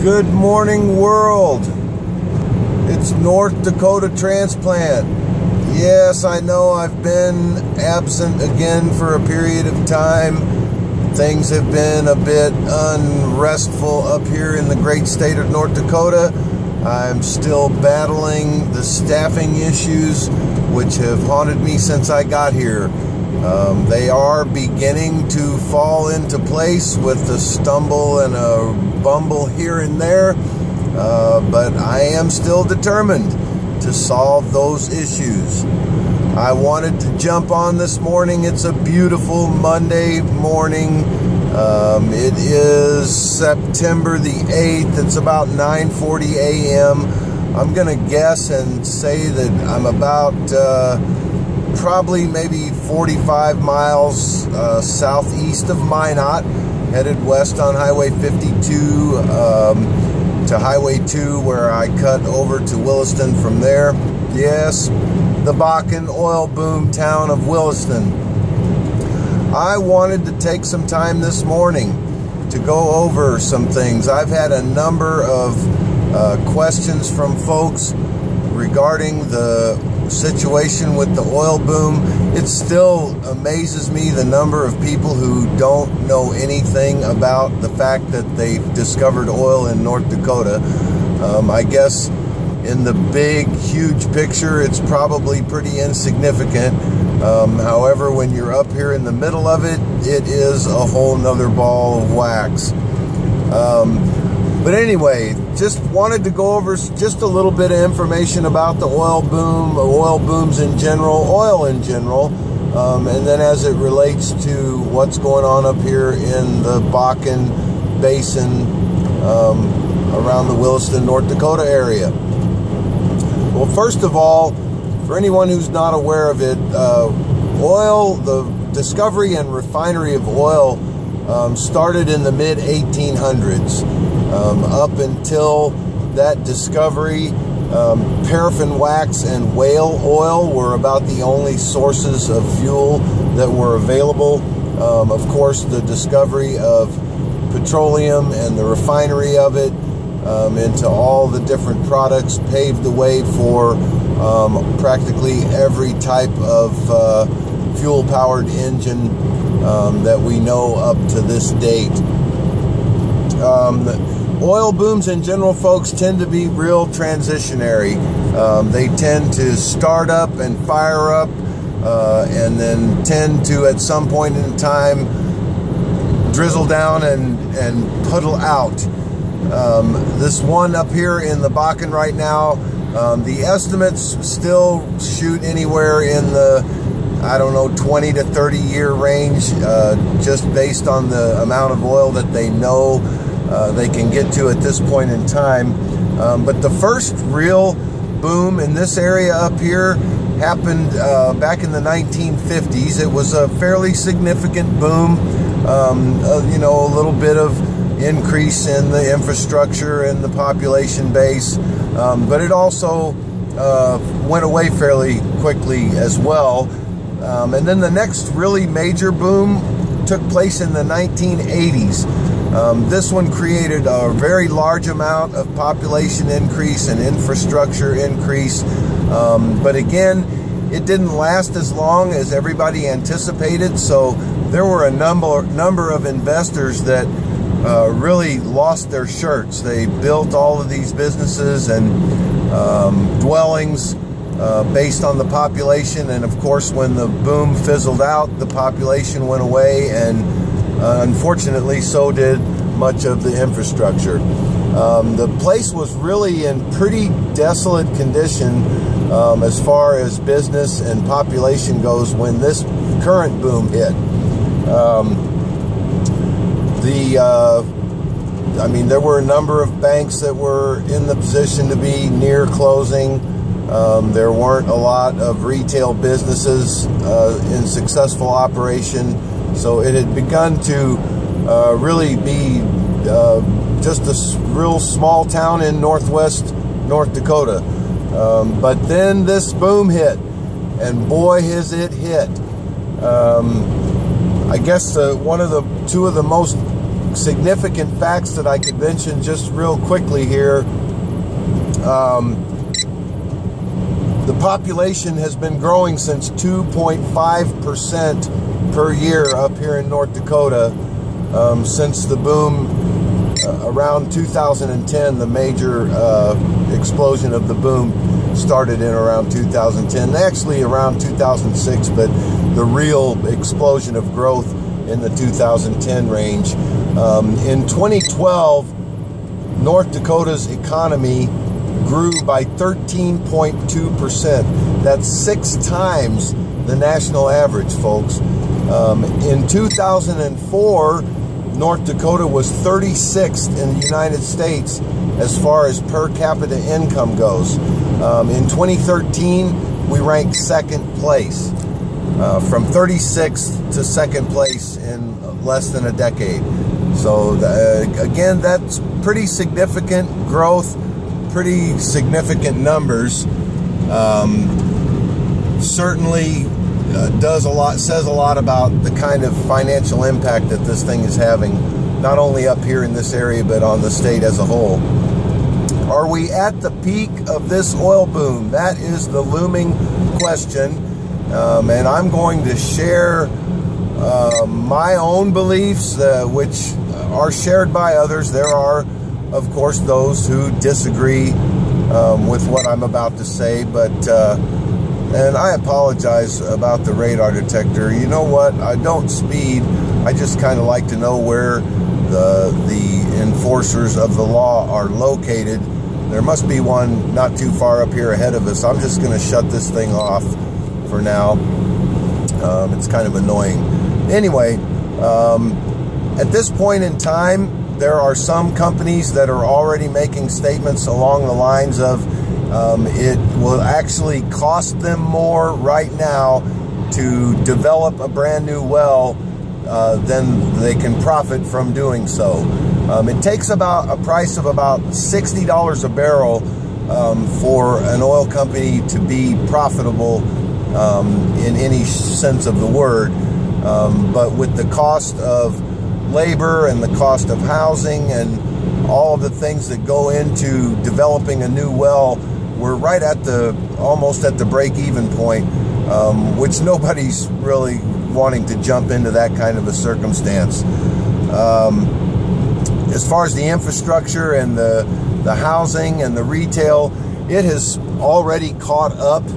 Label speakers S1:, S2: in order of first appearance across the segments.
S1: Good morning, world. It's North Dakota Transplant. Yes, I know I've been absent again for a period of time. Things have been a bit unrestful up here in the great state of North Dakota. I'm still battling the staffing issues which have haunted me since I got here. They are beginning to fall into place with a stumble and a bumble here and there, but I am still determined to solve those issues. I wanted to jump on this morning. It's a beautiful Monday morning. It is September the 8th. It's about 9:40 a.m. I'm gonna guess and say that I'm about probably maybe 45 miles southeast of Minot, headed west on Highway 52 to Highway 2, where I cut over to Williston from there. Yes, the Bakken oil boom town of Williston. I wanted to take some time this morning to go over some things. I've had a number of questions from folks regarding the situation with the oil boom. It still amazes me the number of people who don't know anything about the fact that they've discovered oil in North Dakota. I guess in the big, huge picture, it's probably pretty insignificant. However, when you're up here in the middle of it, it is a whole nother ball of wax. But anyway, just wanted to go over just a little bit of information about the oil boom, oil booms in general, oil in general, and then as it relates to what's going on up here in the Bakken Basin around the Williston, North Dakota area. Well, first of all, for anyone who's not aware of it, oil, the discovery and refinery of oil started in the mid-1800s. Up until that discovery, paraffin wax and whale oil were about the only sources of fuel that were available. Of course, the discovery of petroleum and the refinery of it into all the different products paved the way for practically every type of fuel-powered engine that we know up to this date. Oil booms in general, folks, tend to be real transitionary. They tend to start up and fire up and then tend to, at some point in time, drizzle down and puddle out. This one up here in the Bakken right now, the estimates still shoot anywhere in the, I don't know, 20 to 30 year range, just based on the amount of oil that they know they can get to at this point in time. But the first real boom in this area up here happened back in the 1950s. It was a fairly significant boom, you know, a little bit of increase in the infrastructure and the population base, but it also went away fairly quickly as well. And then the next really major boom took place in the 1980s. This one created a very large amount of population increase and infrastructure increase, but again, it didn't last as long as everybody anticipated. So there were a number of investors that really lost their shirts. They built all of these businesses and dwellings based on the population, and of course when the boom fizzled out, the population went away, and unfortunately so did much of the infrastructure. The place was really in pretty desolate condition as far as business and population goes when this current boom hit. I mean, there were a number of banks that were in the position to be near closing. There weren't a lot of retail businesses in successful operation, so it had begun to really be just a real small town in northwest North Dakota. But then this boom hit, and boy has it hit. I guess two of the most significant facts that I could mention just real quickly here. The population has been growing since 2.5% per year up here in North Dakota since the boom around 2010. The major explosion of the boom started in around 2010, actually around 2006, but the real explosion of growth in the 2010 range. In 2012, North Dakota's economy grew by 13.2%. That's 6 times the national average, folks. In 2004, North Dakota was 36th in the United States as far as per capita income goes. In 2013, we ranked 2nd place, from 36th to 2nd place in less than a decade. So again, that's pretty significant growth, pretty significant numbers. Certainly says a lot about the kind of financial impact that this thing is having, not only up here in this area, but on the state as a whole. Are we at the peak of this oil boom? That is the looming question. And I'm going to share my own beliefs, which are shared by others. There are, of course, those who disagree with what I'm about to say, but and I apologize about the radar detector. You know what? I don't speed. I just kind of like to know where the enforcers of the law are located. There must be one not too far up here ahead of us. I'm just going to shut this thing off for now. It's kind of annoying. Anyway, at this point in time, there are some companies that are already making statements along the lines of it will actually cost them more right now to develop a brand new well than they can profit from doing so. It takes about a price of about $60 a barrel for an oil company to be profitable in any sense of the word. But with the cost of labor and the cost of housing and all of the things that go into developing a new well, we're right at almost at the break-even point, which nobody's really wanting to jump into that kind of a circumstance. As far as the infrastructure and the housing and the retail, it has already caught up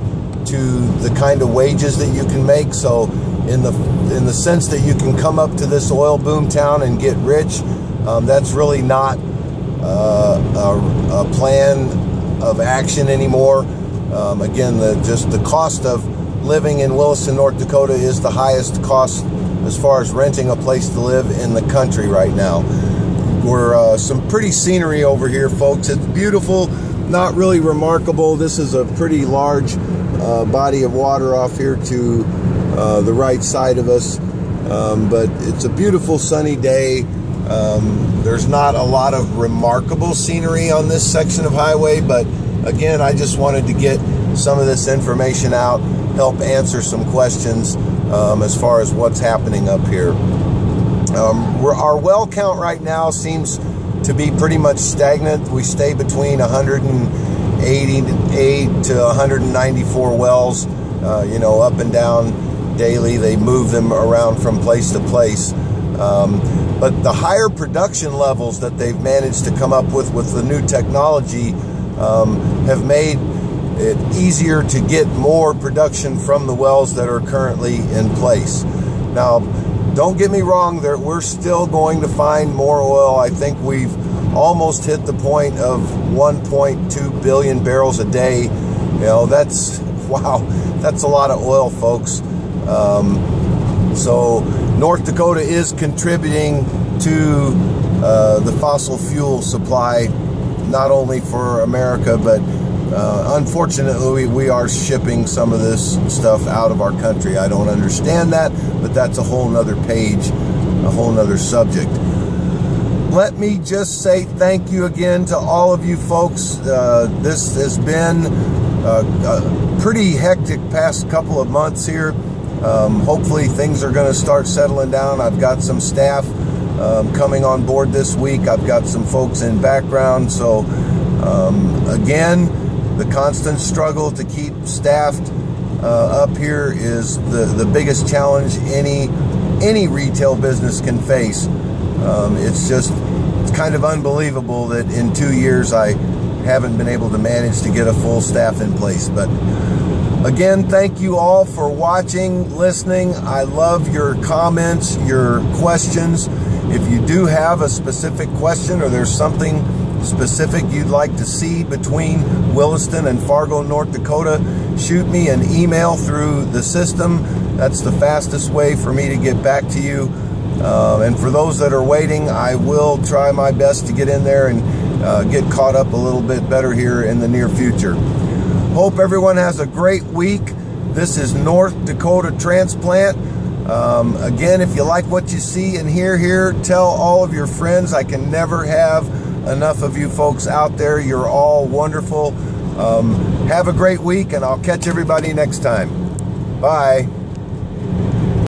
S1: to the kind of wages that you can make. So in the sense that you can come up to this oil boom town and get rich, that's really not a plan of action anymore. Again, just the cost of living in Williston, North Dakota is the highest cost as far as renting a place to live in the country right now. We're some pretty scenery over here, folks. It's beautiful, not really remarkable. This is a pretty large body of water off here to the right side of us, but it's a beautiful sunny day. There's not a lot of remarkable scenery on this section of highway, but again, I just wanted to get some of this information out, help answer some questions as far as what's happening up here. Our well count right now seems to be pretty much stagnant. We stay between 188 to 194 wells, you know, up and down daily. They move them around from place to place. But the higher production levels that they've managed to come up with the new technology have made it easier to get more production from the wells that are currently in place. Now, don't get me wrong, we're still going to find more oil. I think we've almost hit the point of 1.2 billion barrels a day. You know, that's, wow, that's a lot of oil, folks. So North Dakota is contributing to the fossil fuel supply, not only for America, but unfortunately we are shipping some of this stuff out of our country. I don't understand that, but that's a whole nother page, a whole nother subject. Let me just say thank you again to all of you folks. This has been a pretty hectic past couple of months here. Hopefully things are going to start settling down. I've got some staff coming on board this week. I've got some folks in background. So again, the constant struggle to keep staffed up here is the biggest challenge any retail business can face. It's kind of unbelievable that in 2 years I haven't been able to manage to get a full staff in place. But again, thank you all for watching, listening. I love your comments, your questions. If you do have a specific question or there's something specific you'd like to see between Williston and Fargo, North Dakota, shoot me an email through the system. That's the fastest way for me to get back to you. And for those that are waiting, I will try my best to get in there and get caught up a little bit better here in the near future. Hope everyone has a great week. This is North Dakota Transplant. Again, if you like what you see and hear here, tell all of your friends. I can never have enough of you folks out there. You're all wonderful. Have a great week, and I'll catch everybody next time. Bye.